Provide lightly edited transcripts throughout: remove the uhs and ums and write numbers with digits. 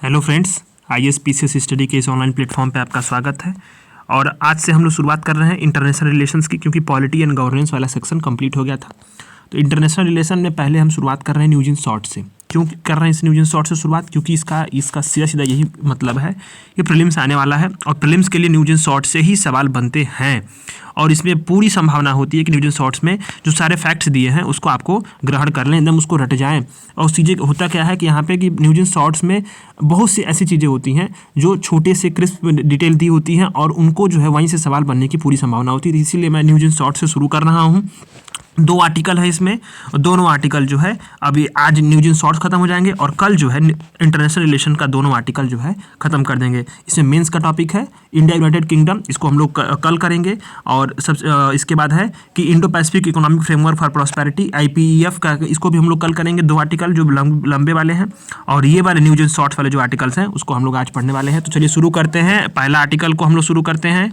Hello friends, IAS PCS study के इस online platform पे आपका स्वागत है। और आज से हम लोग शुरुआत कर रहे हैं इंटरनेशनल रिलेशंस की, क्योंकि पॉलिटी एंड गवर्नेंस वाला सेक्शन कंप्लीट हो गया था। तो इंटरनेशनल रिलेशन में पहले हम शुरुआत कर रहे हैं न्यूज इन शॉर्ट से। क्यों कर रहे हैं इस न्यूज इन शॉर्ट से शुरुआत? क्योंकि इसका सीधा सीधा यही मतलब है, ये प्रीलिम्स आने वाला है और प्रीलिम्स के लिए न्यूज इन शॉर्ट से ही सवाल बनते हैं। और इसमें पूरी संभावना होती है कि न्यूज इन शॉर्ट्स में जो सारे फैक्ट्स दिए हैं उसको आपको ग्रहण कर लें, एकदम उसको रट जाएं। और चीज़ें होता क्या है कि यहाँ पे कि न्यूज इन शॉर्ट्स में बहुत सी ऐसी चीज़ें होती हैं जो छोटे से क्रिस्प डिटेल दी होती हैं और उनको जो है वहीं से सवाल बनने की पूरी संभावना होती है। इसीलिए मैं न्यूज इन शॉर्ट से शुरू कर रहा हूँ। 2 आर्टिकल है इसमें, दोनों आर्टिकल जो है अभी आज न्यूज इन शॉर्ट्स खत्म हो जाएंगे और कल जो है इंटरनेशनल रिलेशन का दोनों आर्टिकल जो है खत्म कर देंगे। इसमें मेंस का टॉपिक है इंडिया यूनाइटेड किंगडम, इसको हम लोग कल करेंगे। और इसके बाद है कि Indo Pacific economic framework for prosperity IPEF का, इसको भी हम लोग कल करेंगे। 2 आर्टिकल जो लंबे वाले हैं, और ये वाले न्यूज इन शॉर्ट्स वाले जो आर्टिकल्स हैं उसको हम लोग आज पढ़ने वाले हैं। तो चलिए शुरू करते हैं। पहला आर्टिकल को हम लोग शुरू करते हैं।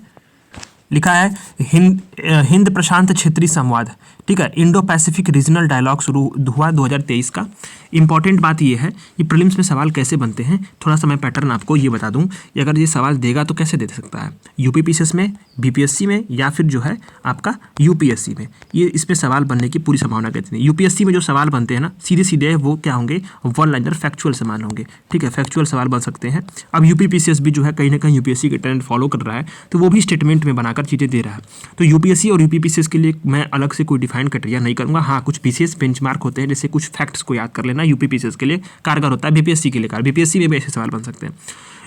लिखा है हिंद प्रशांत क्षेत्रीय संवाद, ठीक है, इंडो पैसिफिक रीजनल डायलॉग शुरू हुआ 2023 का। इंपॉर्टेंट बात ये है कि प्रीलिम्स में सवाल कैसे बनते हैं, थोड़ा सा मैं पैटर्न आपको ये बता दूं। कि अगर ये सवाल देगा तो कैसे दे सकता है, यूपीपीसीएस में, बीपीएससी में, या फिर जो है आपका यूपीएससी में। ये इसमें सवाल बनने की पूरी संभावना कहते हैं। यूपीएससी में जो सवाल बनते हैं ना, सीधे सीधे वो क्या होंगे, वन लाइनर फैक्चुअल सवाल होंगे, ठीक है, फैक्चुअल सवाल बन सकते हैं। अब यूपीपीसीएस भी जो है कहीं ना कहीं यूपीएससी के ट्रेंड फॉलो कर रहा है, तो वो भी स्टेटमेंट में बनाकर चीज़ें दे रहा है। तो यूपीएससी और यूपीपीसीएस के लिए मैं अलग से कोई डिफाइन क्राइटेरिया नहीं करूँगा। हाँ, कुछ विशेष बेंचमार्क होते हैं, जैसे कुछ फैक्ट्स को याद कर लेना यूपीपीसीएस के लिए कारगर होता है, बीपीएससी के लिए कारगर। बीपीएससी में भी ऐसे सवाल बन सकते हैं।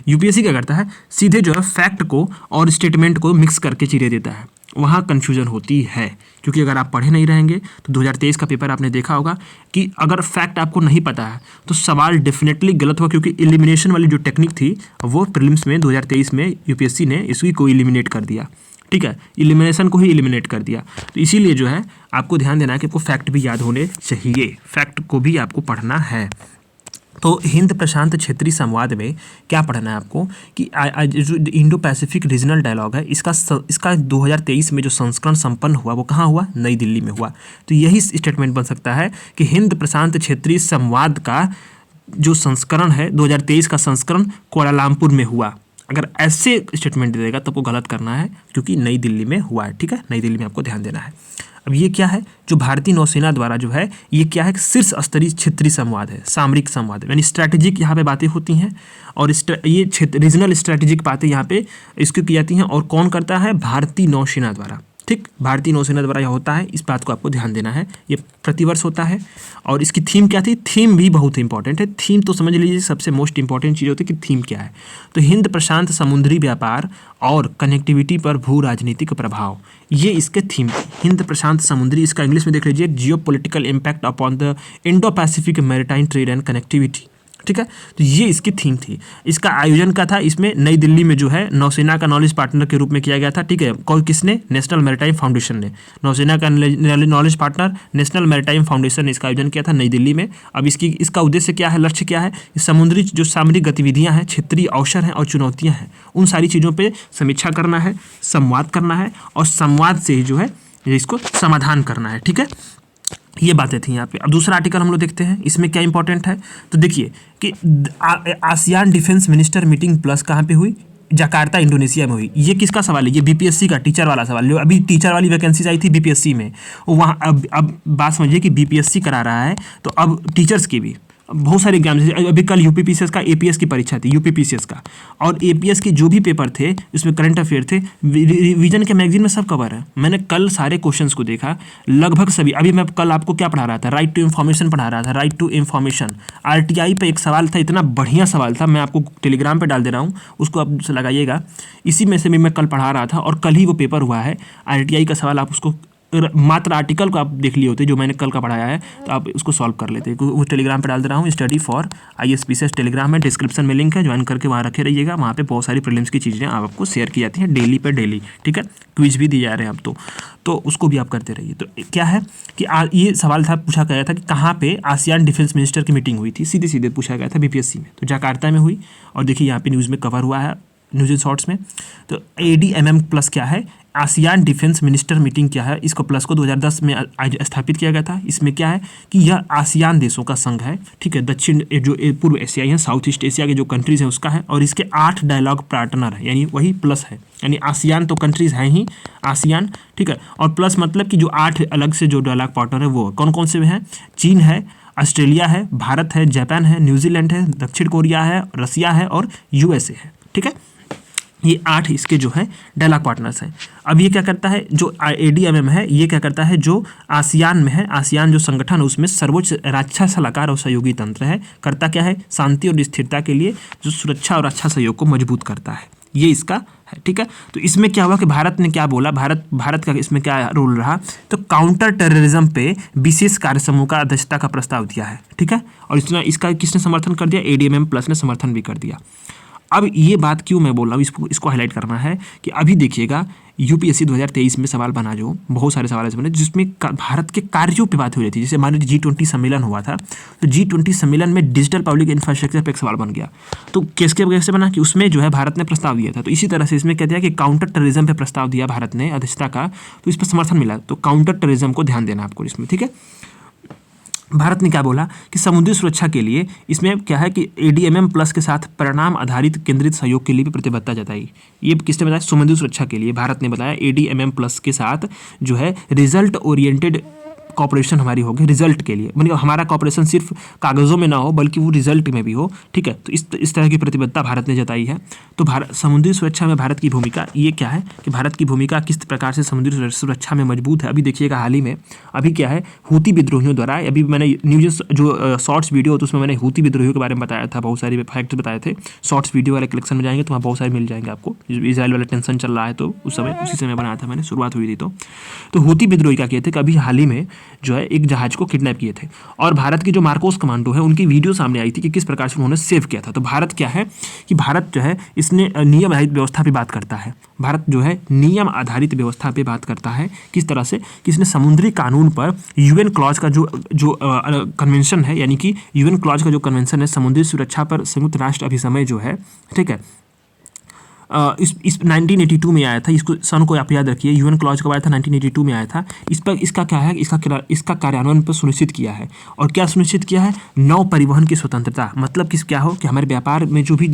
यूपीएससी क्या करता है, सीधे जो है फैक्ट को और स्टेटमेंट को मिक्स करके चीज़ें देता है। वहाँ कन्फ्यूजन होती है, क्योंकि अगर आप पढ़े नहीं रहेंगे तो 2023 का पेपर आपने देखा होगा कि अगर फैक्ट आपको नहीं पता है तो सवाल डेफिनेटली गलत हुआ, क्योंकि एलिमिनेशन वाली जो टेक्निक थी वो प्रीलिम्स में 2023 में यूपीएससी ने इसी को एलिमिनेट कर दिया, ठीक है, एलिमिनेशन को ही एलिमिनेट कर दिया। तो इसीलिए जो है आपको ध्यान देना है कि आपको फैक्ट भी याद होने चाहिए, फैक्ट को भी आपको पढ़ना है। तो हिंद प्रशांत क्षेत्रीय संवाद में क्या पढ़ना है आपको कि जो इंडो पैसिफिक रीजनल डायलॉग है, इसका 2023 में जो संस्करण संपन्न हुआ वो कहाँ हुआ, नई दिल्ली में हुआ। तो यही स्टेटमेंट बन सकता है कि हिंद प्रशांत क्षेत्रीय संवाद का जो संस्करण है 2023 का संस्करण कुआलालंपुर में हुआ। अगर ऐसे स्टेटमेंट देगा तब वो गलत करना है, क्योंकि नई दिल्ली में हुआ है, ठीक है, नई दिल्ली में आपको ध्यान देना है। अब ये क्या है, जो भारतीय नौसेना द्वारा जो है ये क्या है, शीर्ष स्तरीय क्षेत्रीय संवाद है, सामरिक संवाद है, यानी स्ट्रैटेजिक यहाँ पे बातें होती हैं। और ये क्षेत्र रीजनल स्ट्रैटेजिक बातें यहाँ पे इसको की जाती हैं। और कौन करता है, भारतीय नौसेना द्वारा, ठीक, भारतीय नौसेना द्वारा यह होता है। इस बात को आपको ध्यान देना है। ये प्रतिवर्ष होता है। और इसकी थीम क्या थी, थीम भी बहुत इंपॉर्टेंट है। थीम तो समझ लीजिए सबसे मोस्ट इंपॉर्टेंट चीज़ होती है कि थीम क्या है। तो हिंद प्रशांत समुद्री व्यापार और कनेक्टिविटी पर भू राजनीतिक प्रभाव, ये इसके थीम थी। हिंद प्रशांत समुद्री, इसका इंग्लिश में देख लीजिए, geo political impact upon the Indo Pacific maritime trade and connectivity, ठीक है। तो ये इसकी थीम थी। इसका आयोजन क्या था, इसमें नई दिल्ली में जो है नौसेना का नॉलेज पार्टनर के रूप में किया गया था, ठीक है। कोई किसने, नेशनल मैरीटाइम फाउंडेशन ने, नौसेना का knowledge partner national maritime foundation ने इसका आयोजन किया था नई दिल्ली में। अब इसका उद्देश्य क्या है, लक्ष्य क्या है, समुद्री जो सामरिक गतिविधियाँ हैं, क्षेत्रीय अवसर हैं और चुनौतियाँ हैं, उन सारी चीज़ों पर समीक्षा करना है, संवाद करना है, और संवाद से ही जो है इसको समाधान करना है, ठीक है। ये बातें थी यहाँ पे। अब दूसरा आर्टिकल हम लोग देखते हैं, इसमें क्या इंपॉर्टेंट है। तो देखिए कि ASEAN defence minister meeting plus कहाँ पे हुई, जकार्ता इंडोनेशिया में हुई। ये किसका सवाल है, ये बीपीएससी का टीचर वाला सवाल। जो अभी टीचर वाली वैकेंसीज आई थी बीपीएससी में, वहाँ अब बात समझिए कि बीपीएससी करा रहा है, तो अब टीचर्स की भी बहुत सारे एग्जाम, जैसे अभी कल यूपीपीसीएस का एपीएस की परीक्षा थी, यूपीपीसीएस का, और एपीएस के जो भी पेपर थे उसमें करंट अफेयर थे, रिवीजन के मैगजीन में सब कवर है। मैंने कल सारे क्वेश्चंस को देखा, लगभग सभी। अभी मैं कल आपको क्या पढ़ा रहा था, राइट टू इन्फॉर्मेशन पढ़ा रहा था, राइट टू इन्फॉर्मेशन। आरटीआई पे एक सवाल था, इतना बढ़िया सवाल था, मैं आपको टेलीग्राम पे डाल दे रहा हूँ, उसको आप लगाइएगा। इसी में से भी मैं कल पढ़ा रहा था और कल ही वो पेपर हुआ है। आरटीआई का सवाल आप उसको मात्र आर्टिकल को आप देख लिए होते जो मैंने कल का पढ़ाया है, तो आप उसको सॉल्व कर लेते। वो टेलीग्राम पे डाल दे रहा हूँ, study for IAS PCS Telegram में, डिस्क्रिप्शन में लिंक है, ज्वाइन करके वहाँ रखे रहिएगा। वहाँ पे बहुत सारी प्रीलिम्स की चीज़ें आपको शेयर की जाती हैं डेली पे डेली, ठीक है। क्विज भी दिए जा रहे हैं अब तो उसको भी आप करते रहिए। तो क्या है कि ये सवाल था, पूछा गया था कि कहाँ पे आसियान डिफेंस मिनिस्टर की मीटिंग हुई थी, सीधे सीधे पूछा गया था बीपीएससी में। तो जकार्ता में हुई, और देखिए यहाँ पे न्यूज़ में कवर हुआ है न्यूज इन शॉर्ट्स में। तो ADMM प्लस क्या है, आसियान डिफेंस मिनिस्टर मीटिंग क्या है, इसको प्लस को 2010 में स्थापित किया गया था। इसमें क्या है कि यह आसियान देशों का संघ है, ठीक है, दक्षिण जो पूर्व एशियाई है, साउथ ईस्ट एशिया के जो कंट्रीज है उसका है, और इसके 8 डायलॉग पार्टनर है, यानी वही प्लस है, यानी आसियान तो कंट्रीज हैं ही आसियान, ठीक है, और प्लस मतलब कि जो 8 अलग से जो डायलॉग पार्टनर है वो कौन कौन से हैं, चीन है, ऑस्ट्रेलिया है, भारत है, जापान है, न्यूजीलैंड है, दक्षिण कोरिया है, रसिया है और यूएसए है, ठीक है। ये 8 इसके जो है डायलॉग पार्टनर्स हैं। अब ये क्या करता है, जो ADMM है ये क्या करता है, जो आसियान में है, आसियान जो संगठन है उसमें सर्वोच्च रक्षा सलाहकार और सहयोगी तंत्र है, करता क्या है, शांति और स्थिरता के लिए जो सुरक्षा और रक्षा सहयोग को मजबूत करता है, ये इसका है, ठीक है। तो इसमें क्या हुआ कि भारत ने क्या बोला, भारत का इसमें क्या रोल रहा, तो काउंटर टेररिज्म पे विशेष कार्य समूह का अध्यक्षता का प्रस्ताव दिया है, ठीक है, और इसका किसने समर्थन कर दिया, ADMM प्लस ने समर्थन भी कर दिया। अब ये बात क्यों मैं बोल रहा हूँ, इसको हाईलाइट करना है कि अभी देखिएगा UPSC 2023 में सवाल बना, जो बहुत सारे सवाल ऐसे बने जिसमें भारत के कार्यों पे बात हो रही थी। जैसे मान लीजिए G20 सम्मेलन हुआ था, तो G20 सम्मेलन में डिजिटल पब्लिक इंफ्रास्ट्रक्चर पे एक सवाल बन गया, तो कैसे बना कि उसमें जो है भारत ने प्रस्ताव दिया था। तो इसी तरह से इसमें क्या दिया कि काउंटर टेररिज्म पे प्रस्ताव दिया भारत ने अध्यक्षता का, तो इस पर समर्थन मिला। तो काउंटर टेररिज्म को ध्यान देना आपको इसमें, ठीक है। भारत ने क्या बोला कि समुद्री सुरक्षा के लिए इसमें क्या है कि ADMM प्लस के साथ परिणाम आधारित केंद्रित सहयोग के लिए भी प्रतिबद्धता जताई। ये किसने बताया, समुद्री सुरक्षा के लिए भारत ने बताया ADMM प्लस के साथ जो है रिजल्ट ओरिएंटेड कॉपरेशन हमारी होगी, रिजल्ट के लिए, मतलब हमारा कॉपरेशन सिर्फ कागज़ों में ना हो बल्कि वो रिजल्ट में भी हो, ठीक है। तो इस तरह की प्रतिबद्धता भारत ने जताई है। तो भारत समुद्री सुरक्षा में भारत की भूमिका ये क्या है कि भारत की भूमिका किस प्रकार से समुद्री सुरक्षा में मजबूत है। अभी देखिएगा हाल ही में अभी क्या है, हूती विद्रोहियों द्वारा, अभी मैंने न्यूज जो शॉर्ट्स वीडियो तो उसमें मैंने हूती विद्रोहियों के बारे में बताया था, बहुत सारे फैक्ट बताए थे। शॉर्ट्स वीडियो वाले कलेक्शन में जाएंगे तो वहाँ बहुत सारे मिल जाएंगे आपको। इजराइल वाला टेंशन चल रहा है तो उसी समय बनाया था मैंने, शुरुआत हुई थी। तो हूती विद्रोही क्या किए थे कि अभी हाल ही में जो है एक जहाज को किडनैप किए थे, और भारत की जो मार्कोस कमांडो है उनकी वीडियो सामने आई थी कि किस प्रकार से उन्होंने सेव किया था। तो भारत क्या है कि भारत जो है इसने नियम आधारित व्यवस्था पे बात करता है, भारत जो है नियम आधारित व्यवस्था पे बात करता है, किस तरह से कि इसने समुद्री कानून पर UN क्लॉज का जो कन्वेंशन है, यानी कि UN क्लॉज का जो कन्वेंशन है समुद्री सुरक्षा पर संयुक्त राष्ट्र अभिसमय जो है, ठीक है, इस 1982 में आया था। इसको सन को आप याद रखिए, UN क्लॉज कब आया था, 1982 में आया था। इस पर इसका क्या है, इसका कार्यान्वयन पर सुनिश्चित किया है। और क्या सुनिश्चित किया है, नौ परिवहन की स्वतंत्रता, मतलब किस क्या हो कि हमारे व्यापार में जो भी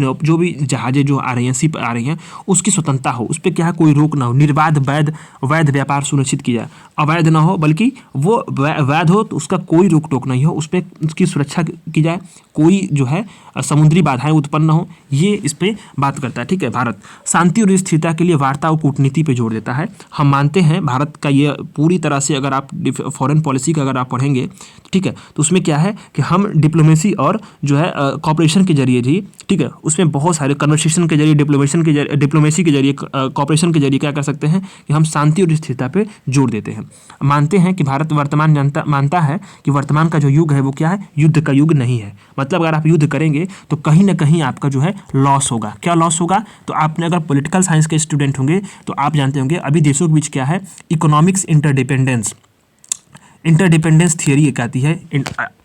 जहाजें जो आ रही हैं, शिप आ रही हैं, उसकी स्वतंत्रता हो, उस पर क्या है कोई रोक ना हो, निर्बाध वैध व्यापार सुनिश्चित किया, अवैध ना हो बल्कि वो वैध हो तो उसका कोई रोक टोक नहीं हो, उस पर उसकी सुरक्षा की जाए, कोई जो है समुद्री बाधाएं उत्पन्न न हो, ये इस पर बात करता है, ठीक है। भारत शांति और स्थिरता के लिए वार्ता और कूटनीति पे जोर देता है। हम मानते हैं भारत का ये पूरी तरह से, अगर आप फॉरेन पॉलिसी का अगर आप पढ़ेंगे, ठीक है, तो उसमें क्या है कि हम डिप्लोमेसी और जो है कॉपरेशन के जरिए जी, ठीक है, उसमें बहुत सारे कन्वर्सेशन के जरिए, डिप्लोमेसी के जरिए, कॉपरेशन के जरिए क्या कर सकते हैं कि हम शांति और स्थिरता पे जोर देते हैं। मानते हैं कि भारत मानता है कि वर्तमान का जो युग है वो क्या है, युद्ध का युग नहीं है। मतलब अगर आप युद्ध करेंगे तो कहीं ना कहीं आपका जो है लॉस होगा। क्या लॉस होगा, तो आपने अगर पॉलिटिकल साइंस के स्टूडेंट होंगे तो आप जानते होंगे अभी देशों के बीच क्या है, इकोनॉमिक्स इंटरडिपेंडेंस थियरी एक आती है।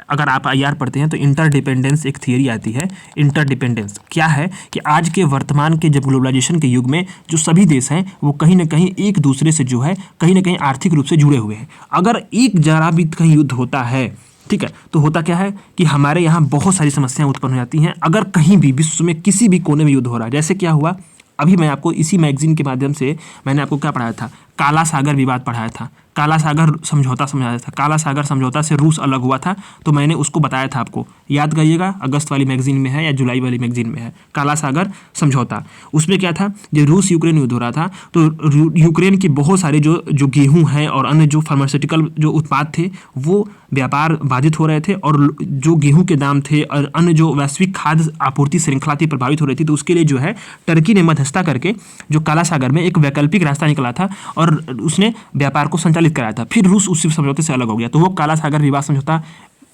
अगर आप IR पढ़ते हैं तो इंटरडिपेंडेंस एक थियरी आती है। इंटरडिपेंडेंस क्या है कि आज के वर्तमान के जब ग्लोबलाइजेशन के युग में जो सभी देश हैं वो कहीं ना कहीं एक दूसरे से जो है कहीं ना कहीं आर्थिक रूप से जुड़े हुए हैं। अगर एक जरा भी कहीं युद्ध होता है, ठीक है, तो होता क्या है कि हमारे यहाँ बहुत सारी समस्याएं उत्पन्न हो जाती हैं। अगर कहीं भी विश्व में किसी भी कोने में युद्ध हो रहा है, जैसे क्या हुआ अभी मैं आपको इसी मैगजीन के माध्यम से मैंने आपको क्या पढ़ाया था, काला सागर विवाद पढ़ाया था, काला सागर समझौता समझाया था। काला सागर समझौता से रूस अलग हुआ था, तो मैंने उसको बताया था आपको, याद करिएगा, अगस्त वाली मैगजीन में है या जुलाई वाली मैगजीन में है, काला सागर समझौता। उसमें क्या था, जब रूस यूक्रेन युद्ध हो रहा था तो यूक्रेन के बहुत सारे जो गेहूँ हैं और अन्य जो फार्मास्यूटिकल जो उत्पाद थे वो व्यापार बाधित हो रहे थे, और जो गेहूं के दाम थे और अन्य जो वैश्विक खाद्य आपूर्ति श्रृंखला थी प्रभावित हो रही थी। तो उसके लिए जो है टर्की ने मध्यस्थता करके जो काला सागर में एक वैकल्पिक रास्ता निकला था और उसने व्यापार को संचालित कराया था। फिर रूस उसी समझौते से अलग हो गया, तो वो काला सागर विवाद समझौता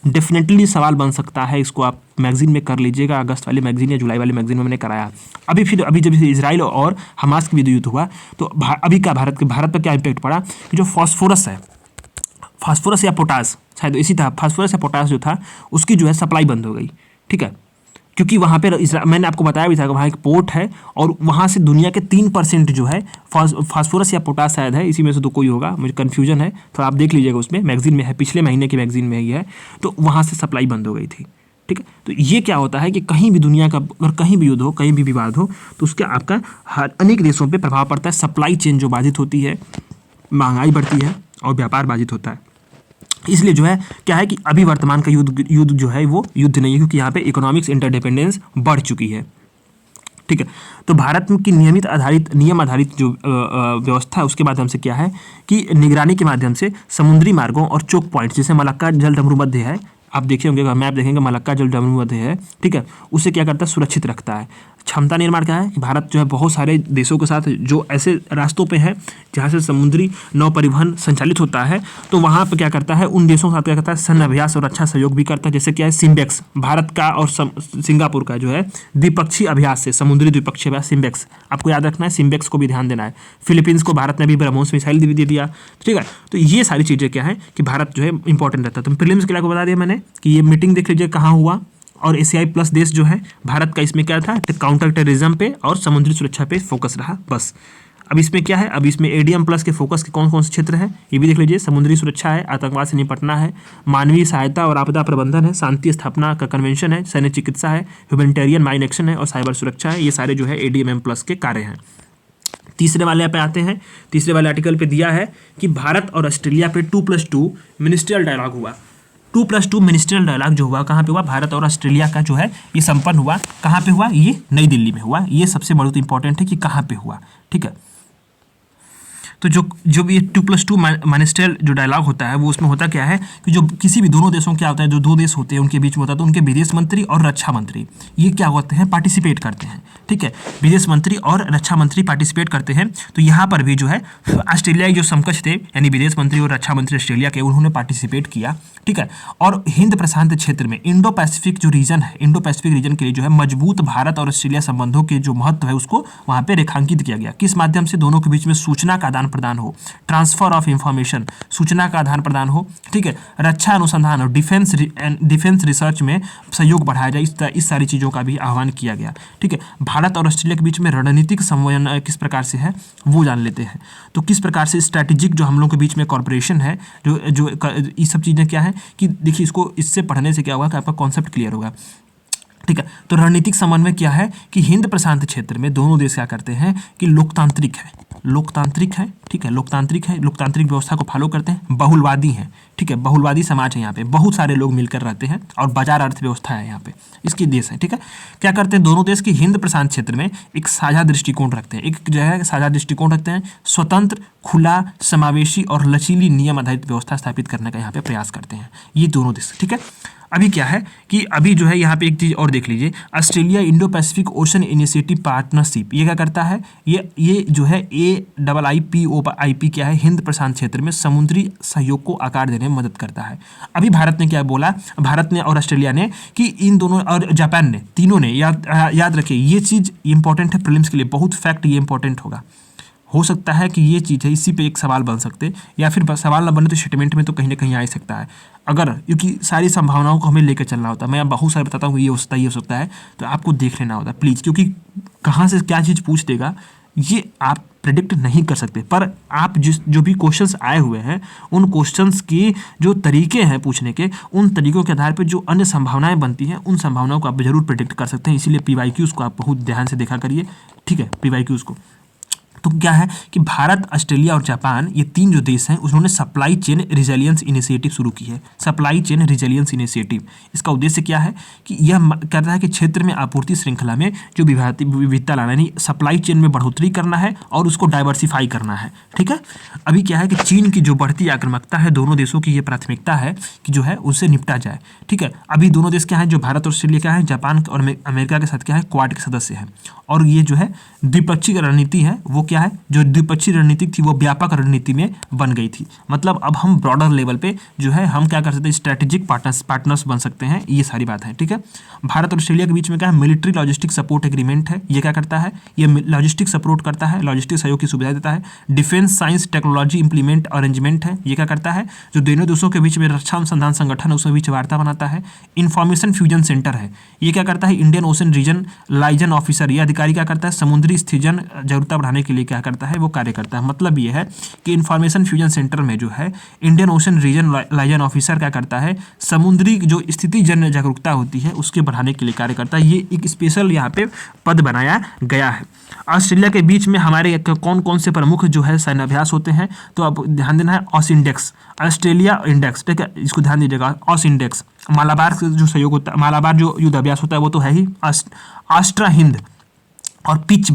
डेफिनेटली सवाल बन सकता है। इसको आप मैगजीन में कर लीजिएगा, अगस्त वाली मैगजीन या जुलाई वाली मैगजीन में मैंने कराया। अभी जब इजराइल और हमास के बीच युद्ध हुआ तो अभी का भारत पर क्या इम्पैक्ट पड़ा, जो फास्फोरस या पोटास, शायद इसी था, फास्फोरस या पोटास जो था उसकी जो है सप्लाई बंद हो गई, ठीक है, क्योंकि वहाँ पे मैंने आपको बताया भी था कि वहाँ एक पोर्ट है और वहाँ से दुनिया के 3% जो है फास्फोरस या पोटास शायद है, इसी में से तो कोई होगा, मुझे कन्फ्यूजन है, तो आप देख लीजिएगा, उसमें मैगजीन में है, पिछले महीने की मैगजीन में ही है। तो वहाँ से सप्लाई बंद हो गई थी। ठीक है, तो ये क्या होता है कि कहीं भी दुनिया का अगर कहीं भी युद्ध हो, कहीं भी विवाद हो, तो उसका आपका हर अनेक देशों पे प्रभाव पड़ता है। सप्लाई चेन जो बाधित होती है, महंगाई बढ़ती है और व्यापार बाधित होता है। इसलिए जो है क्या है कि अभी वर्तमान का युद्ध जो है वो युद्ध नहीं है, क्योंकि यहाँ पे इकोनॉमिक्स इंटरडिपेंडेंस बढ़ चुकी है। ठीक है, तो भारत की नियम आधारित जो व्यवस्था है उसके माध्यम से क्या है कि निगरानी के माध्यम से समुद्री मार्गों और चोक पॉइंट, जैसे मलक्का जल डमरू मध्य है, आप देखे होंगे, अगर मैप देखेंगे, मलक्का जल डमरू मध्य है, ठीक है, उसे क्या करता है, सुरक्षित रखता है। क्षमता निर्माण क्या है कि भारत जो है बहुत सारे देशों के साथ जो ऐसे रास्तों पे है जहाँ से समुद्री नौ परिवहन संचालित होता है, तो वहाँ पे क्या करता है, उन देशों के साथ क्या करता है, सैन्य अभ्यास और अच्छा सहयोग भी करता है। जैसे क्या है, सिम्बेक्स, भारत का और सिंगापुर का जो है द्विपक्षीय अभ्यास से, समुद्री द्विपक्षीय अभ्यास सिम्बेक्स, आपको याद रखना है, सिम्बेक्स को भी ध्यान देना है। फिलीपींस को भारत ने भी ब्रह्मोस मिसाइल दे दिया। ठीक है, तो ये सारी चीज़ें क्या है कि भारत जो है इंपॉर्टेंट रहता है। तो प्रीलिम्स के लिए आपको बता दिया मैंने कि ये मीटिंग देख लीजिए कहाँ हुआ, और एशियाई प्लस देश जो है भारत का, इसमें क्या था, काउंटर टेररिज्म पे और समुद्री सुरक्षा पे फोकस रहा बस। अब इसमें क्या है, अब इसमें एडीएम प्लस के फोकस के कौन कौन से क्षेत्र हैं ये भी देख लीजिए। समुद्री सुरक्षा है, आतंकवाद से निपटना है, मानवीय सहायता और आपदा प्रबंधन है, शांति स्थापना का कन्वेंशन है, सैन्य चिकित्सा है, ह्यूमैनिटेरियन माइन एक्शन है और साइबर सुरक्षा है। ये सारे जो है एडीएम प्लस के कार्य हैं। तीसरे वाले पे आते हैं। तीसरे वाले आर्टिकल पे दिया है कि भारत और ऑस्ट्रेलिया पे 2+2 मिनिस्ट्रियल डायलॉग हुआ। 2+2 मिनिस्ट्रियल डायलॉग जो हुआ कहाँ पे हुआ, भारत और ऑस्ट्रेलिया का जो है ये संपन्न हुआ। कहाँ पे हुआ, ये नई दिल्ली में हुआ। ये सबसे बहुत इंपॉर्टेंट है कि कहाँ पे हुआ। ठीक है, तो जो भी 2+2 मिनिस्ट्रियल जो डायलॉग होता है वो उसमें होता क्या है कि जो किसी भी दोनों देशों क्या होता है, जो दो देश होते हैं उनके बीच में होता है, तो उनके विदेश मंत्री और रक्षा मंत्री ये क्या होते हैं, पार्टिसिपेट करते हैं। ठीक है, विदेश मंत्री और रक्षा मंत्री पार्टिसिपेट करते हैं। तो यहाँ पर भी जो है ऑस्ट्रेलिया के जो समकक्ष थे, यानी विदेश मंत्री और रक्षा मंत्री ऑस्ट्रेलिया के, उन्होंने पार्टिसिपेट किया। ठीक है, और हिंद प्रशांत क्षेत्र में इंडो पैसिफिक जो रीजन है, इंडो पैसिफिक रीजन के लिए जो है मजबूत भारत और ऑस्ट्रेलिया संबंधों के जो महत्व है उसको वहाँ पे रेखांकित किया गया। किस माध्यम से, दोनों के बीच में सूचना का आदान प्रदान हो, ट्रांसफर ऑफ इंफॉर्मेशन, सूचना का आदान प्रदान हो। ठीक है, रक्षा अनुसंधान और डिफेंस रिसर्च में सहयोग बढ़ाया जाए, इस सारी चीज़ों का भी आह्वान किया गया। ठीक है, भारत और ऑस्ट्रेलिया के बीच में रणनीतिक समन्वय किस प्रकार से है वो जान लेते हैं। तो किस प्रकार से स्ट्रैटेजिक जो हम लोग के बीच में कॉर्पोरेशन है, जो ये सब चीज़ें क्या है कि देखिए, इसको इससे पढ़ने से क्या होगा कि आपका कॉन्सेप्ट क्लियर होगा। ठीक है, तो रणनीतिक समन्वय क्या है कि हिंद प्रशांत क्षेत्र में दोनों देश क्या करते हैं कि लोकतांत्रिक है। ठीक है, लोकतांत्रिक व्यवस्था को फॉलो करते हैं, बहुलवादी हैं। ठीक है, बहुलवादी समाज है, यहाँ पे बहुत सारे लोग मिलकर रहते हैं और बाजार अर्थव्यवस्था है यहाँ पे, इसकी देश है। ठीक है, क्या करते हैं, दोनों देश की हिंद प्रशांत क्षेत्र में एक साझा दृष्टिकोण रखते हैं, एक जगह साझा दृष्टिकोण रखते हैं, स्वतंत्र, खुला, समावेशी और लचीली नियम आधारित व्यवस्था स्थापित करने का यहाँ पे प्रयास करते हैं ये दोनों देश। ठीक है, अभी क्या है कि अभी जो है यहाँ पे एक चीज़ और देख लीजिए, Australia Indo Pacific ocean initiative partnership, ये क्या करता है, ये जो है AIIPOIP क्या है, हिंद प्रशांत क्षेत्र में समुद्री सहयोग को आकार देने में मदद करता है। अभी भारत ने क्या बोला, भारत ने और ऑस्ट्रेलिया ने कि इन दोनों और जापान ने, तीनों ने, याद रखिए ये चीज़ इंपॉर्टेंट है प्रीलिम्स के लिए, बहुत फैक्ट ये इंपॉर्टेंट होगा। हो सकता है कि ये चीज़ है, इसी पे एक सवाल बन सकते, या फिर सवाल ना बने तो स्टेटमेंट में तो कहीं ना कहीं आ ही सकता है, अगर, क्योंकि सारी संभावनाओं को हमें लेकर चलना होता है। मैं बहुत सारे बताता हूँ, ये हो सकता है, तो आपको देख लेना होता है प्लीज़, क्योंकि कहाँ से क्या चीज़ पूछ देगा ये आप प्रेडिक्ट नहीं कर सकते। पर आप जो भी क्वेश्चंस आए हुए हैं उन क्वेश्चंस की जो तरीके हैं पूछने के, उन तरीकों के आधार पर जो अन्य संभावनाएं बनती हैं उन संभावनाओं को आप जरूर प्रेडिक्ट कर सकते हैं। इसीलिए PYQs को आप बहुत ध्यान से देखा करिए। ठीक है, PYQs को तो क्या है कि भारत, ऑस्ट्रेलिया और जापान, ये तीन जो देश हैं उन्होंने सप्लाई चेन रिजिलियंस इनिशिएटिव शुरू की है। सप्लाई चेन रिजिलियंस इनिशिएटिव, इसका उद्देश्य क्या है कि यह कहता है कि क्षेत्र में आपूर्ति श्रृंखला में जो विविधता लाना, यानी सप्लाई चेन में बढ़ोतरी करना है और उसको डाइवर्सिफाई करना है। ठीक है, अभी क्या है कि चीन की जो बढ़ती आक्रामकता है, दोनों देशों की ये प्राथमिकता है कि जो है उससे निपटा जाए। ठीक है, अभी दोनों देश क्या है, जो भारत और ऑस्ट्रेलिया क्या है, जापान और अमेरिका के साथ क्या है, क्वाड के सदस्य हैं, और ये जो है द्विपक्षीय रणनीति है वो क्या है, जो द्विपक्षीय रणनीति थी वो व्यापक रणनीति में बन गई थी। मतलब अब हम ब्रॉडर लेवल पे जो है हम क्या कर सकते हैं, स्ट्रेटेजिक पार्टनर्स बन सकते हैं। ये सारी बात है, ठीक है। भारत और ऑस्ट्रेलिया के बीच में क्या है, मिलिट्री लॉजिस्टिक सपोर्ट एग्रीमेंट है। ये क्या करता है, ये लॉजिस्टिक सपोर्ट करता है, लॉजिस्टिक सहयोग की सुविधा देता है। Defence science technology implement arrangement है। ये क्या करता है, जो दोनों देशों के बीच में रक्षा अनुसंधान संगठन है उसके बीच वार्ता बनाता है। इंफॉर्मेशन फ्यूजन सेंटर है। ये क्या करता है, Indian Ocean region liaison officer, ये अधिकारी क्या करता है, समुद्री स्थिजन जरूरता बढ़ाने के लिए क्या करता है, वो कार्य करता है। मतलब ये है कि इंफॉर्मेशन फ्यूजन सेंटर में जो है Indian Ocean region liaison officer क्या करता है, समुद्री जो स्थिति जन्य जागरूकता होती है उसके बढ़ाने के लिए कार्य करता है। ये एक स्पेशल यहाँ पे पद बनाया गया है। ऑस्ट्रेलिया के बीच में हमारे कौन कौन से प्रमुख जो है सैन्य अभ्यास होते हैं, तो अब ध्यान देना है ऑस इंडेक्स, ऑस्ट्रेलिया इंडेक्स, ठीक है, इसको ध्यान दीजिएगा। ऑस इंडेक्स, मालाबार जो सहयोग होता है, मालाबार जो युद्ध अभ्यास होता है वो तो है ही, आस्ट्रा हिंद और पिच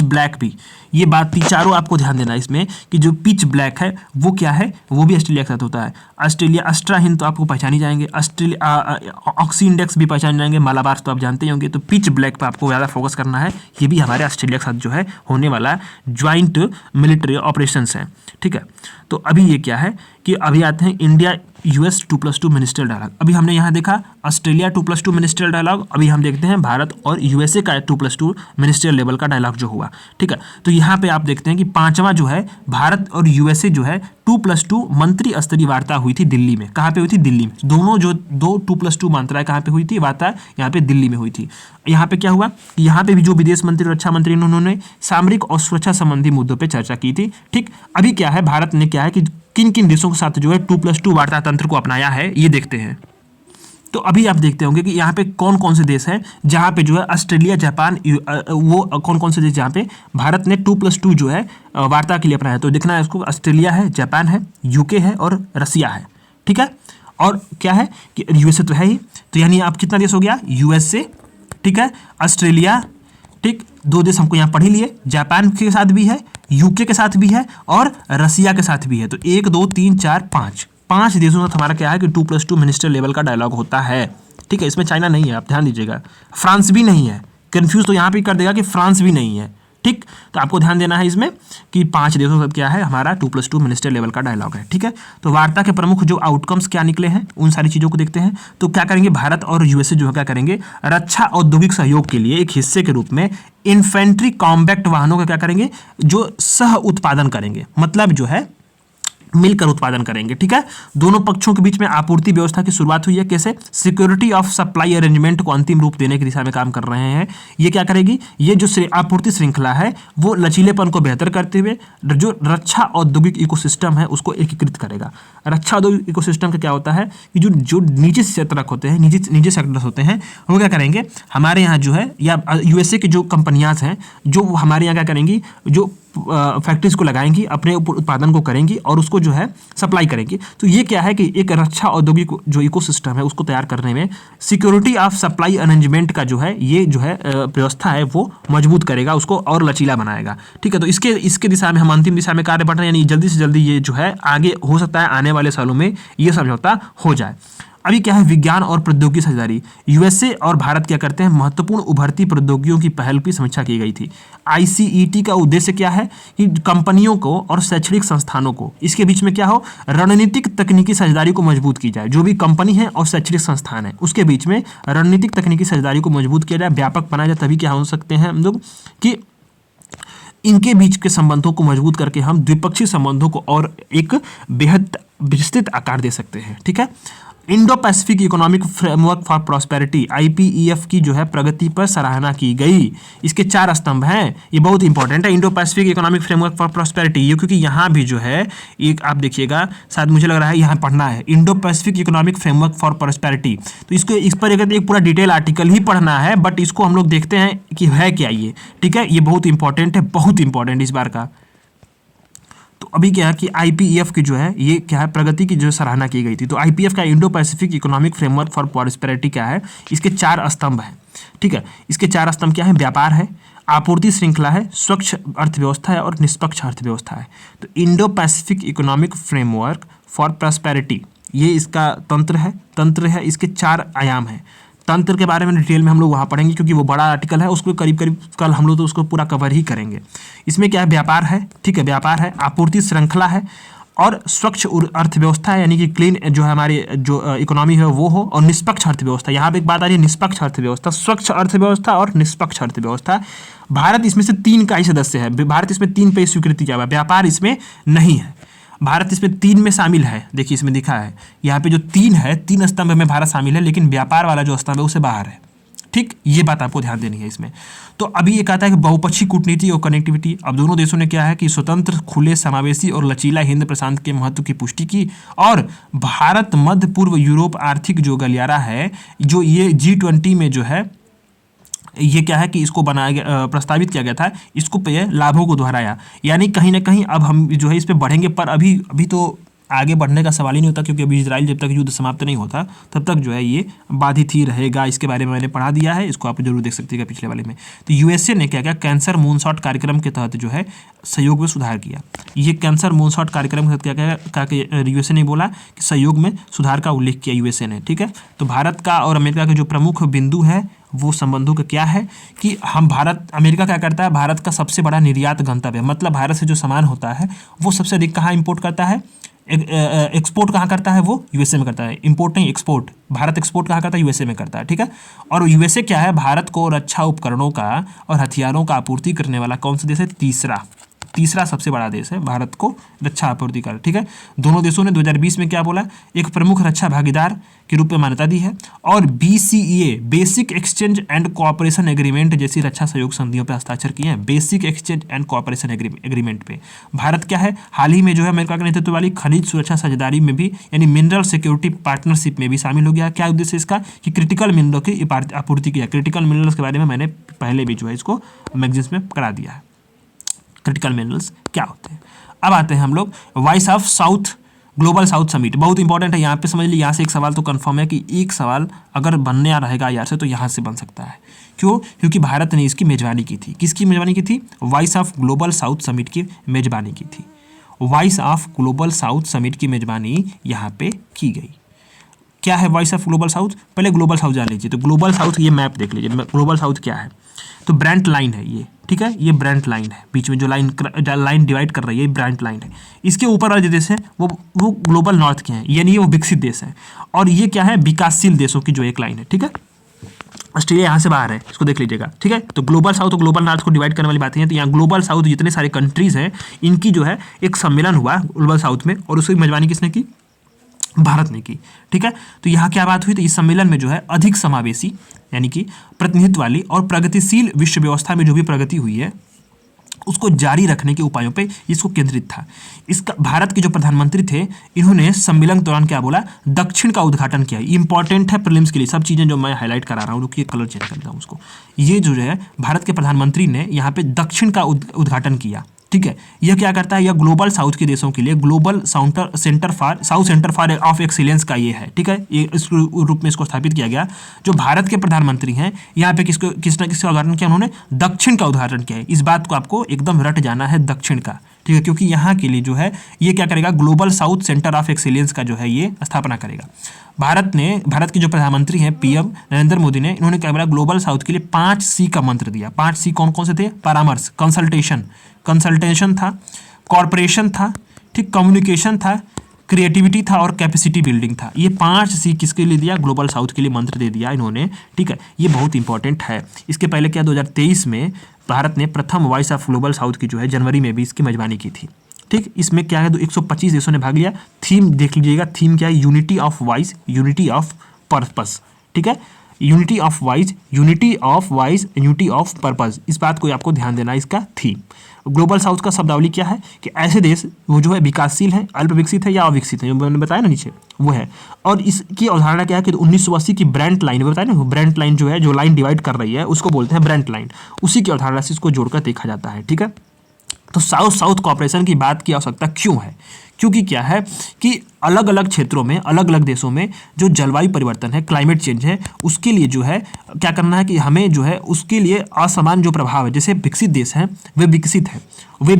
ब्लैक भी। ये बात चारों आपको ध्यान देना है इसमें कि जो पिच ब्लैक है वो क्या है, वो भी ऑस्ट्रेलिया के साथ होता है। ऑस्ट्रेलिया अस्ट्रा हिंद तो आपको पहचानी जाएंगे, ऑस्ट्रेलिया ऑक्सी इंडेक्स भी पहचान जाएंगे, मालाबार तो आप जानते ही होंगे। तो पिच ब्लैक पे आपको ज़्यादा फोकस करना है। ये भी हमारे ऑस्ट्रेलिया के साथ जो है होने वाला ज्वाइंट मिलिट्री ऑपरेशंस है, ठीक है। तो अभी ये क्या है कि अभी आते हैं इंडिया US 2+2 मिनिस्ट्रियल डायलॉग। अभी हमने यहाँ देखा ऑस्ट्रेलिया 2+2 मिनिस्ट्रियल डायलॉग, अभी हम देखते हैं भारत और USA का 2+2 मिनिस्ट्रियल लेवल का डायलॉग जो हुआ, ठीक है। तो यहाँ पे आप देखते हैं कि पांचवा जो है भारत और USA जो है 2+2 मंत्री स्तरीय वार्ता हुई थी दिल्ली में। कहाँ पे हुई थी, दिल्ली में। दोनों जो दो 2+2 मंत्रालय कहाँ पे हुई थी, वार्ता यहाँ पे दिल्ली में हुई थी। यहाँ पे क्या हुआ, यहाँ पे भी जो विदेश मंत्री और रक्षा मंत्री उन्होंने सामरिक और सुरक्षा संबंधी मुद्दों पे चर्चा की थी, ठीक। अभी क्या है, भारत ने क्या है कि किन किन देशों के साथ जो है 2+2 वार्ता तंत्र को अपनाया है, ये देखते हैं। तो अभी आप देखते होंगे कि यहाँ पे कौन कौन से देश हैं जहाँ पे जो है ऑस्ट्रेलिया, जापान, वो कौन कौन से देश जहाँ पे भारत ने 2+2 जो है वार्ता के लिए अपनाया है। तो देखना है इसको, ऑस्ट्रेलिया है, जापान है, UK है और रसिया है, ठीक है। और क्या है कि USA तो है ही, तो यानी आप कितना देश हो गया, USA, ठीक है, ऑस्ट्रेलिया, ठीक, दो देश हमको यहाँ पढ़ ही लिए, जापान के साथ भी है, UK के साथ भी है और रसिया के साथ भी है। तो 1 2 3 4 5 देशों का हमारा क्या है कि 2+2 मिनिस्टर लेवल का डायलॉग होता है, ठीक है। इसमें चाइना नहीं है, आप ध्यान दीजिएगा। फ्रांस भी नहीं है, कंफ्यूज तो यहाँ पे कर देगा कि फ्रांस भी नहीं है, ठीक। तो आपको ध्यान देना है इसमें कि 5 देशों का क्या है, हमारा 2+2 मिनिस्टर लेवल का डायलॉग है, ठीक है। तो वार्ता के प्रमुख जो आउटकम्स क्या निकले हैं उन सारी चीज़ों को देखते हैं। तो क्या करेंगे, भारत और USA जो है क्या करेंगे, रक्षा औद्योगिक सहयोग के लिए एक हिस्से के रूप में इन्फेंट्री कॉम्बैक्ट वाहनों का क्या करेंगे, जो सह उत्पादन करेंगे, मतलब जो है मिलकर उत्पादन करेंगे, ठीक है। दोनों पक्षों के बीच में आपूर्ति व्यवस्था की शुरुआत हुई है। कैसे, सिक्योरिटी ऑफ सप्लाई अरेंजमेंट को अंतिम रूप देने की दिशा में काम कर रहे हैं। ये क्या करेगी, ये जो आपूर्ति श्रृंखला है वो लचीलेपन को बेहतर करते हुए जो रक्षा औद्योगिक इकोसिस्टम है उसको एकीकृत करेगा। रक्षा औद्योगिक इकोसिस्टम का क्या होता है कि जो निजी क्षेत्र होते हैं, निजी सेक्टर्स होते हैं, वो क्या करेंगे, हमारे यहाँ जो है या USA की जो कंपनियां हैं जो हमारे यहाँ क्या करेंगी, जो फैक्ट्रीज को लगाएंगी, अपने उत्पादन को करेंगी और उसको जो है सप्लाई करेंगी। तो ये क्या है कि एक रक्षा औद्योगिक जो इकोसिस्टम है उसको तैयार करने में सिक्योरिटी ऑफ सप्लाई अरेंजमेंट का जो है ये जो है व्यवस्था है वो मजबूत करेगा, उसको और लचीला बनाएगा, ठीक है। तो इसके दिशा में हम अंतिम दिशा में कार्य बढ़ रहे हैं, यानी जल्दी से जल्दी ये जो है आगे हो सकता है आने वाले सालों में ये समझौता हो जाए। अभी क्या है, विज्ञान और प्रौद्योगिकी साझेदारी। USA और भारत क्या करते हैं, महत्वपूर्ण उभरती प्रौद्योगिकियों की पहल की समीक्षा की गई थी। ICET का उद्देश्य क्या है कि कंपनियों को और शैक्षणिक संस्थानों को इसके बीच में क्या हो, रणनीतिक तकनीकी साझेदारी को मजबूत की जाए। जो भी कंपनी है और शैक्षणिक संस्थान है उसके बीच में रणनीतिक तकनीकी साझेदारी को मजबूत किया जाए, व्यापक बनाया जाए। तभी क्या हो सकते हैं हम लोग कि इनके बीच के संबंधों को मजबूत करके हम द्विपक्षीय संबंधों को और एक बेहद विस्तृत आकार दे सकते हैं, ठीक है। Indo Pacific economic framework for prosperity IPEF की जो है प्रगति पर सराहना की गई। इसके 4 स्तंभ हैं, ये बहुत इंपॉर्टेंट है। Indo Pacific economic framework for prosperity, ये क्योंकि यहाँ भी जो है एक आप देखिएगा, शायद मुझे लग रहा है यहाँ पढ़ना है, Indo Pacific economic framework for prosperity. तो इसको इस पर एक पूरा डिटेल आर्टिकल ही पढ़ना है, बट इसको हम लोग देखते हैं कि है क्या ये, ठीक है। ये बहुत इंपॉर्टेंट है, बहुत इंपॉर्टेंट इस बार का। तो अभी क्या है कि IPEF की जो है ये क्या है, प्रगति की जो सराहना की गई थी। तो IPEF का Indo Pacific economic framework for prosperity क्या है, इसके 4 स्तंभ हैं, ठीक है। इसके 4 स्तंभ क्या है, व्यापार है, आपूर्ति श्रृंखला है, स्वच्छ अर्थव्यवस्था है और निष्पक्ष अर्थव्यवस्था है। तो Indo Pacific economic framework for prosperity ये इसका तंत्र है। इसके 4 आयाम हैं। तंत्र के बारे में डिटेल में हम लोग वहाँ पढ़ेंगे, क्योंकि वो बड़ा आर्टिकल है, उसको करीब करीब कल हम लोग तो उसको पूरा कवर ही करेंगे। इसमें क्या है, व्यापार है, ठीक है, व्यापार है, आपूर्ति श्रृंखला है, और स्वच्छ अर्थव्यवस्था है, यानी कि क्लीन जो है हमारी जो इकोनॉमी है वो हो, और निष्पक्ष अर्थव्यवस्था। यहाँ पे एक बात आ रही है, निष्पक्ष अर्थव्यवस्था, स्वच्छ अर्थव्यवस्था और निष्पक्ष अर्थव्यवस्था। भारत इसमें से 3 का ही सदस्य है, भारत इसमें 3 पे स्वीकृति किया हुआ है, व्यापार इसमें नहीं है, भारत इसमें 3 में शामिल है। देखिए इसमें दिखा है यहाँ पे जो 3 है, 3 स्तंभ में भारत शामिल है, लेकिन व्यापार वाला जो स्तंभ है उसे बाहर है, ठीक, ये बात आपको ध्यान देनी है इसमें। तो अभी ये कहता है कि बहुपक्षीय कूटनीति और कनेक्टिविटी। अब दोनों देशों ने क्या है कि स्वतंत्र, खुले, समावेशी और लचीला हिंद प्रशांत के महत्व की पुष्टि की, और भारत, मध्य पूर्व, यूरोप आर्थिक जो गलियारा है, जो ये G20 में जो है ये क्या है कि इसको बनाया गया, प्रस्तावित किया गया था, इसको पे लाभों को दोहराया। यानी कहीं ना कहीं अब हम जो है इस पे बढ़ेंगे, पर अभी तो आगे बढ़ने का सवाल ही नहीं होता, क्योंकि अभी इजराइल जब तक युद्ध समाप्त नहीं होता तब तक जो है ये बाधित ही रहेगा। इसके बारे में मैंने पढ़ा दिया है, इसको आप जरूर देख सकते हैं पिछले वाले में। तो यूएसए ने क्या किया, कैंसर मूनशॉट कार्यक्रम के तहत जो है सहयोग में सुधार किया। ये कैंसर मूनशॉट कार्यक्रम के तहत क्या यूएसए ने बोला कि सहयोग में सुधार का उल्लेख किया यूएसए ने, ठीक है। तो भारत का और अमेरिका के जो प्रमुख बिंदु है वो संबंधों का क्या है कि अमेरिका क्या करता है, भारत का सबसे बड़ा निर्यात गंतव्य है, मतलब भारत से जो सामान होता है वो सबसे अधिक कहाँ इंपोर्ट करता है, एक्सपोर्ट कहाँ करता है, वो यूएसए में करता है, इंपोर्ट नहीं एक्सपोर्ट। भारत एक्सपोर्ट कहाँ करता है, यूएसए में करता है, ठीक है। और यूएसए क्या है, भारत को रक्षा उपकरणों का और हथियारों का आपूर्ति करने वाला कौन सा देश है, तीसरा सबसे बड़ा देश है भारत को रक्षा आपूर्ति कर, ठीक है। दोनों देशों ने 2020 में क्या बोला, एक प्रमुख रक्षा भागीदार के रूप में मान्यता दी है, और BCEA basic exchange and cooperation agreement जैसी रक्षा सहयोग संधियों पर हस्ताक्षर किए हैं। Basic exchange and cooperation agreement पे भारत क्या है, हाल ही में जो है अमेरिका के नेतृत्व वाली खनिज सुरक्षा साझेदारी में भी, यानी मिनरल सिक्योरिटी पार्टनरशिप में भी शामिल हो गया। क्या उद्देश्य इसका कि क्रिटिकल मिनरल की आपूर्ति किया। क्रिटिकल मिनरल्स के बारे में मैंने पहले भी जो है इसको मैगजीन्स में करा दिया है, क्रिटिकल मिनरल्स क्या होते हैं। अब आते हैं हम लोग voice of south, global south summit, बहुत इंपॉर्टेंट है। यहाँ पे समझ लीजिए, यहाँ से एक सवाल तो कंफर्म है कि एक सवाल अगर बनने आ रहेगा यार से तो यहाँ से बन सकता है। क्यों, क्योंकि भारत ने इसकी मेजबानी की थी। किसकी मेजबानी की थी, voice of global south summit की मेजबानी की थी। Voice of global south summit की मेजबानी यहाँ पे की गई। क्या है वॉइस ऑफ ग्लोबल साउथ, पहले ग्लोबल साउथ जान लीजिए। तो ग्लोबल साउथ, ये मैप देख लीजिए, ग्लोबल साउथ क्या है, तो ब्रेंट लाइन है ये, ठीक है, ये ब्रेंट लाइन है, बीच में जो लाइन डिवाइड कर रही है, ये ब्रेंट लाइन है। इसके ऊपर वाले जो देश हैं वो ग्लोबल नॉर्थ के हैं, यानी ये वो विकसित देश हैं, और ये क्या है, विकासशील देशों की जो एक लाइन है, ठीक है। ऑस्ट्रेलिया यहाँ से बाहर है, इसको देख लीजिएगा, ठीक है। तो ग्लोबल साउथ और ग्लोबल नॉर्थ को डिवाइड करने वाली बातें हैं। तो यहाँ ग्लोबल साउथ जितने सारे कंट्रीज हैं, इनकी जो है एक सम्मेलन हुआ ग्लोबल साउथ में, और उसकी मेजबानी किसने की, भारत ने की, ठीक है। तो यहाँ क्या बात हुई, तो इस सम्मेलन में जो है अधिक समावेशी, यानी कि प्रतिनिधित्व वाली और प्रगतिशील विश्व व्यवस्था में जो भी प्रगति हुई है उसको जारी रखने के उपायों पे इसको केंद्रित था। इसका भारत के जो प्रधानमंत्री थे, इन्होंने सम्मेलन के दौरान क्या बोला, दक्षिण का उद्घाटन किया। इंपॉर्टेंट है प्रीलिम्स के लिए, सब चीज़ें जो मैं हाईलाइट करा रहा हूँ, रुकिए कलर चेंज करता हूँ उसको। ये जो है भारत के प्रधानमंत्री ने यहाँ पे दक्षिण का उद्घाटन किया, ठीक है। यह क्या करता है, यह ग्लोबल साउथ के देशों के लिए global centre for of excellence का ये है, ठीक है। ये इस रूप में इसको स्थापित किया गया। जो भारत के प्रधानमंत्री हैं, यहाँ पे किस ना किसका उदाहरण किया उन्होंने, दक्षिण का उदाहरण किया है। इस बात को आपको एकदम रट जाना है, दक्षिण का, ठीक है, क्योंकि यहाँ के लिए जो है ये क्या करेगा, global south centre of excellence का जो है ये स्थापना करेगा। भारत के जो प्रधानमंत्री हैं PM नरेंद्र मोदी ने, इन्होंने क्या बोला, ग्लोबल साउथ के लिए 5C का मंत्र दिया। 5C कौन कौन से थे, परामर्श, कंसल्टेशन था, कॉर्पोरेशन था, ठीक, कम्युनिकेशन था, क्रिएटिविटी था और कैपेसिटी बिल्डिंग था। ये 5C किसके लिए दिया, ग्लोबल साउथ के लिए मंत्र दे दिया इन्होंने, ठीक है। ये बहुत इंपॉर्टेंट है। इसके पहले क्या 2023 में भारत ने प्रथम वॉइस ऑफ ग्लोबल साउथ की जो है जनवरी में भी इसकी मेजबानी की थी, ठीक। इसमें क्या है, 125 देशों ने भाग लिया। थीम देख लीजिएगा, थीम क्या है, unity of voice, unity of purpose, ठीक है, unity of voice, unity of purpose. इस बात को आपको ध्यान देना है, इसका थीम। ग्लोबल साउथ का शब्दावली क्या है कि ऐसे देश वो जो है विकासशील है, अल्प विकसित है या अविकसित है, जो मैंने बताया ना नीचे वो है। और इसकी अवधारणा क्या है कि 1980 की ब्रेंट लाइन बताया ना, ब्रेंट लाइन जो है, जो लाइन डिवाइड कर रही है उसको बोलते हैं ब्रेंट लाइन। उसी की अवधारणा से इसको जोड़कर देखा जाता है, ठीक है। तो साउथ कॉर्पोरेशन की बात की आवश्यकता क्यों है, क्योंकि क्या है कि अलग अलग क्षेत्रों में, अलग अलग देशों में जो जलवायु परिवर्तन है, क्लाइमेट चेंज है, उसके लिए जो है क्या करना है कि हमें जो है उसके लिए असमान जो प्रभाव है, जैसे विकसित देश हैं वे विकसित हैं, वे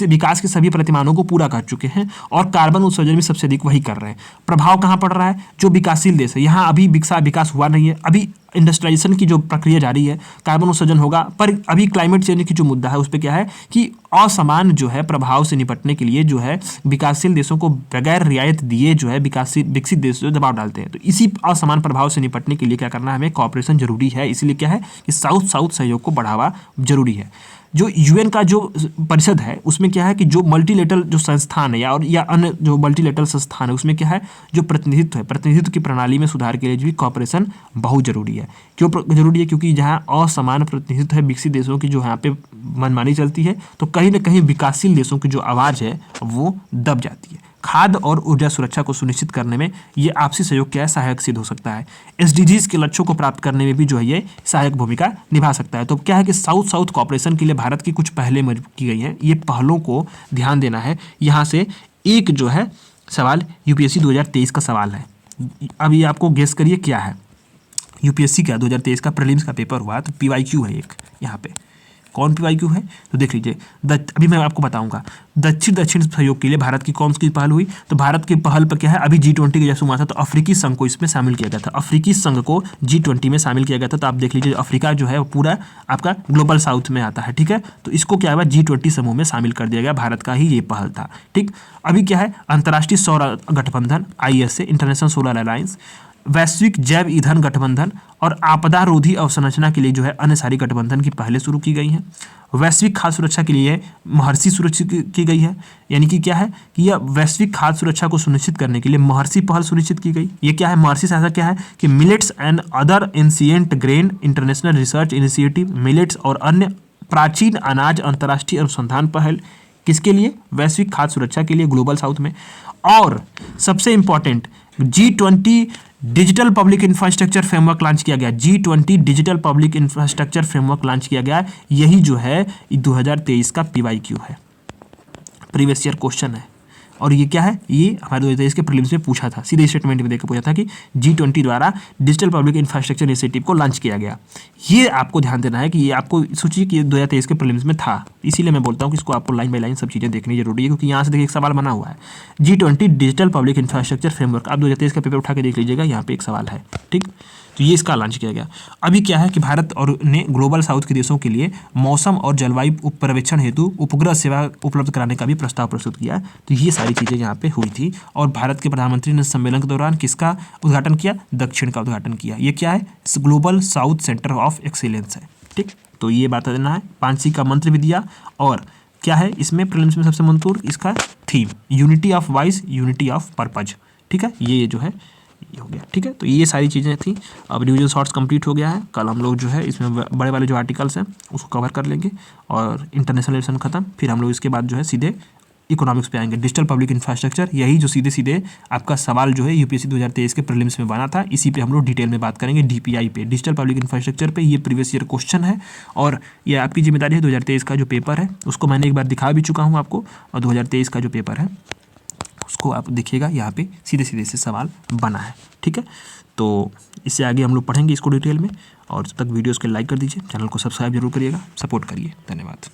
विकास के सभी प्रतिमानों को पूरा कर चुके हैं और कार्बन उत्सर्जन भी सबसे अधिक वही कर रहे हैं। प्रभाव कहाँ पड़ रहा है, जो विकासशील देश है, यहाँ अभी विकास हुआ नहीं है, अभी इंडस्ट्रियलाइजेशन की जो प्रक्रिया जारी है, कार्बन उत्सर्जन होगा। पर अभी क्लाइमेट चेंज की जो मुद्दा है उस पर क्या है कि असमान जो है प्रभाव से निपटने के लिए जो है विकासशील देशों को बगैर रियायत दिए जो है विकसित देश जो दबाव डालते हैं। तो इसी असमान प्रभाव से निपटने के लिए क्या करना है, हमें कॉपरेशन जरूरी है। इसलिए क्या है कि साउथ साउथ सहयोग को बढ़ावा जरूरी है। जो यूएन का जो परिषद है उसमें क्या है कि जो मल्टीलेटरल जो संस्थान है या अन्य जो मल्टीलेटरल संस्थान है उसमें क्या है जो प्रतिनिधित्व की प्रणाली में सुधार के लिए भी कॉपरेशन बहुत जरूरी है। क्यों जरूरी है? क्योंकि जहाँ असमान प्रतिनिधित्व है विकसित देशों की जो यहाँ पे मनमानी चलती है तो कहीं ना कहीं विकासशील देशों की जो आवाज़ है वो दब जाती है। खाद्य और ऊर्जा सुरक्षा को सुनिश्चित करने में ये आपसी सहयोग क्या है, सहायक सिद्ध हो सकता है। एसडीजीज के लक्ष्यों को प्राप्त करने में भी जो है ये सहायक भूमिका निभा सकता है। तो क्या है कि साउथ साउथ कॉपरेशन के लिए भारत की कुछ पहले मजबूत की गई हैं, ये पहलों को ध्यान देना है। यहाँ से एक जो है सवाल यूपीएससी 2023 का सवाल है। अब ये आपको गेस करिए क्या है। यूपीएससी का 2023 का प्रीलिम्स का पेपर हुआ तो पीवाईक्यू है एक, यहाँ पे कौन पीवाईक्यू है तो देख लीजिए। अभी मैं आपको बताऊंगा दक्षिण सहयोग के लिए भारत की कौन सी पहल हुई। तो भारत की पहल पर क्या है, अभी G20 के जैसे हुआ था तो अफ्रीकी संघ को इसमें शामिल किया गया था। अफ्रीकी संघ को G20 में शामिल किया गया था। तो आप देख लीजिए अफ्रीका जो है वो पूरा आपका ग्लोबल साउथ में आता है, ठीक है। तो इसको क्या हुआ G20 समूह में शामिल कर दिया गया। भारत का ही ये पहल था, ठीक। अभी क्या है अंतर्राष्ट्रीय सौर गठबंधन ISA इंटरनेशनल सोलर अलायंस, वैश्विक जैव ईंधन गठबंधन और आपदा रोधी अवसंरचना के लिए जो है अन्य सारी गठबंधन की पहले शुरू की गई हैं। वैश्विक खाद्य सुरक्षा के लिए महर्षि सुरक्षित की गई है। यानी कि क्या है कि यह वैश्विक खाद्य सुरक्षा को सुनिश्चित करने के लिए महर्षि पहल सुनिश्चित की गई। ये क्या है महर्षि से ऐसा क्या है कि millets and other ancient grain international research initiative, millets और अन्य प्राचीन अनाज अंतर्राष्ट्रीय अनुसंधान पहल किसके लिए, वैश्विक खाद्य सुरक्षा के लिए ग्लोबल साउथ में। और सबसे important G20 digital public infrastructure framework launch किया गया। G20 digital public infrastructure framework launch किया गया। यही जो है 2023 का PYQ है, प्रीवियस ईयर क्वेश्चन है। और ये क्या है, ये हमारे 2023 के प्रीलिम्स में पूछा था, सीधे स्टेटमेंट में देकर पूछा था कि G20 द्वारा डिजिटल पब्लिक इंफ्रास्ट्रक्चर इनिशिएटिव को लॉन्च किया गया। ये आपको ध्यान देना है कि ये आपको सोचिए कि 2023 के प्रीलिम्स में था, इसीलिए मैं बोलता हूँ कि इसको आपको लाइन बाय लाइन सब चीज़ें देखनी जरूरी है। क्योंकि यहाँ से देखिए एक सवाल बना हुआ है G20 digital public infrastructure framework. आप 2023 का पेपर उठा के देख लीजिएगा, यहाँ पे एक सवाल है, ठीक। तो ये इसका लॉन्च किया गया। अभी क्या है कि भारत और ने ग्लोबल साउथ के देशों के लिए मौसम और जलवायु पर्यवेक्षण हेतु उपग्रह सेवा उपलब्ध कराने का भी प्रस्ताव प्रस्तुत किया। तो ये सारी चीज़ें यहाँ पे हुई थी। और भारत के प्रधानमंत्री ने सम्मेलन के दौरान किसका उद्घाटन किया, दक्षिण का उद्घाटन किया। ये क्या है, global south centre of excellence है, ठीक। तो ये बात देना है। 5C का मंत्र भी दिया। और क्या है इसमें प्रीलिम्स में सबसे महत्वपूर्ण इसका theme unity of voice unity of purpose, ठीक है। ये जो है ये हो गया, ठीक है। तो ये सारी चीज़ें थी। अब रिवीजन शॉर्ट्स कंप्लीट हो गया है। कल हम लोग जो है इसमें बड़े वाले जो आर्टिकल्स हैं उसको कवर कर लेंगे और इंटरनेशनल रिलेशन खत्म। फिर हम लोग इसके बाद जो है सीधे इकोनॉमिक्स पे आएंगे। डिजिटल पब्लिक इंफ्रास्ट्रक्चर, यही जो सीधे सीधे आपका सवाल जो है यूपीएससी 2023 के प्रीलिम्स में बना था, इसी पे हम लोग डिटेल में बात करेंगे। DPI पे, डिजिटल पब्लिक इंफ्रास्ट्रक्चर पे, ये प्रीवियस ईयर क्वेश्चन है और ये आपकी जिम्मेदारी है। 2023 का जो पेपर है उसको मैंने एक बार दिखा भी चुका हूँ आपको, और 2023 का जो पेपर है उसको आप देखिएगा, यहाँ पे सीधे सीधे से सवाल बना है, ठीक है। तो इससे आगे हम लोग पढ़ेंगे इसको डिटेल में। और तब तक वीडियोज़ को लाइक कर दीजिए, चैनल को सब्सक्राइब जरूर करिएगा, सपोर्ट करिए। धन्यवाद।